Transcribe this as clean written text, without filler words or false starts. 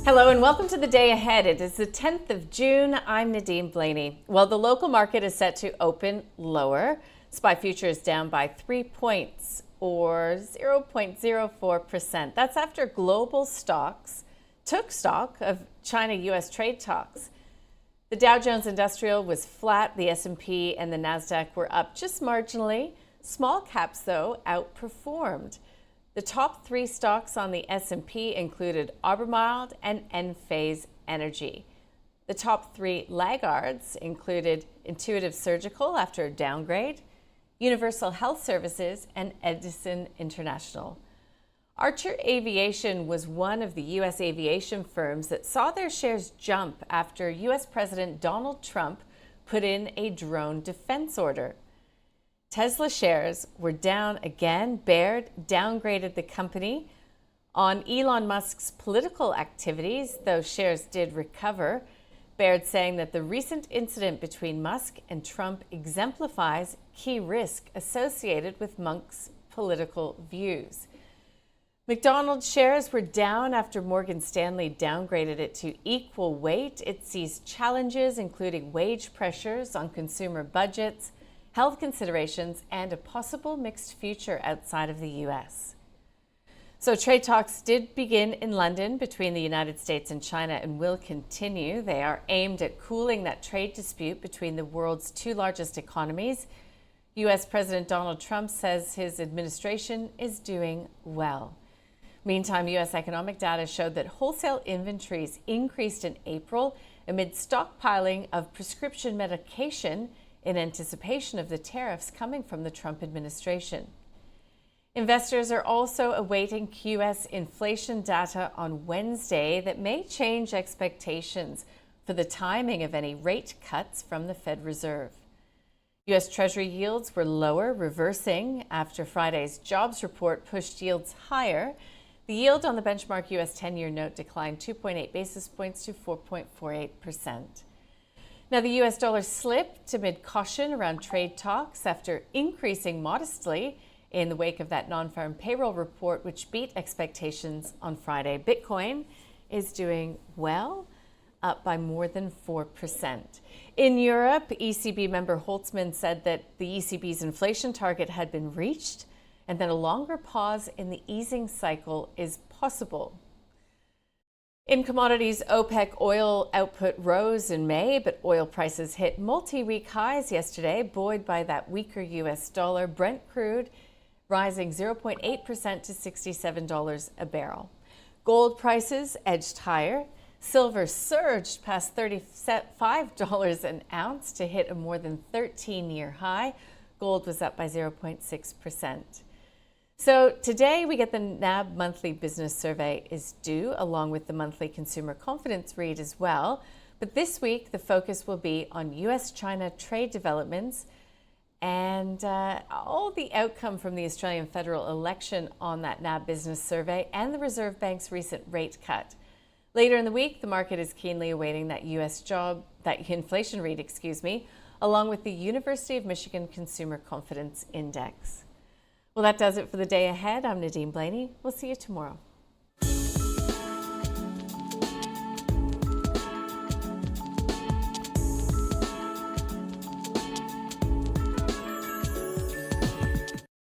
Hello and welcome to the day ahead. It is the 10th of June. I'm Nadine Blaney. Well, the local market is set to open lower. SPY futures down by 3 points or 0.04%. That's after global stocks took stock of China-US trade talks. The Dow Jones Industrial was flat. The S&P and the Nasdaq were up just marginally. Small caps, though, outperformed. The top three stocks on the S&P included Albemarle and Enphase Energy. The top three laggards included Intuitive Surgical after a downgrade, Universal Health Services, and Edison International. Archer Aviation was one of the U.S. aviation firms that saw their shares jump after U.S. President Donald Trump put in a drone defense order. Tesla shares were down again. Baird downgraded the company on Elon Musk's political activities, though shares did recover. Baird saying that the recent incident between Musk and Trump exemplifies key risk associated with Musk's political views. McDonald's shares were down after Morgan Stanley downgraded it to equal weight. It sees challenges, including wage pressures on consumer budgets, health considerations, and a possible mixed future outside of the U.S. So trade talks did begin in London between the United States and China and will continue. They are aimed at cooling that trade dispute between the world's two largest economies. U.S. President Donald Trump says his administration is doing well. Meantime, U.S. economic data showed that wholesale inventories increased in April amid stockpiling of prescription medication in anticipation of the tariffs coming from the Trump administration. Investors are also awaiting QS inflation data on Wednesday that may change expectations for the timing of any rate cuts from the Fed Reserve. U.S. Treasury yields were lower, reversing after Friday's jobs report pushed yields higher. The yield on the benchmark U.S. 10-year note declined 2.8 basis points to 4.48%. Now, the U.S. dollar slipped amid caution around trade talks after increasing modestly in the wake of that non-farm payroll report, which beat expectations on Friday. Bitcoin is doing well, up by more than 4%. In Europe, ECB member Holtzmann said that the ECB's inflation target had been reached and that a longer pause in the easing cycle is possible. In commodities, OPEC oil output rose in May, but oil prices hit multi-week highs yesterday, buoyed by that weaker U.S. dollar. Brent crude rising 0.8% to $67 a barrel. Gold prices edged higher. Silver surged past $35 an ounce to hit a more than 13-year high. Gold was up by 0.6%. So today we get the NAB monthly business survey is due, along with the monthly consumer confidence read as well. But this week the focus will be on U.S.-China trade developments and all the outcome from the Australian federal election on that NAB business survey and the Reserve Bank's recent rate cut. Later in the week, the market is keenly awaiting that that inflation read, along with the University of Michigan Consumer Confidence Index. Well, that does it for the day ahead. I'm Nadine Blaney. We'll see you tomorrow.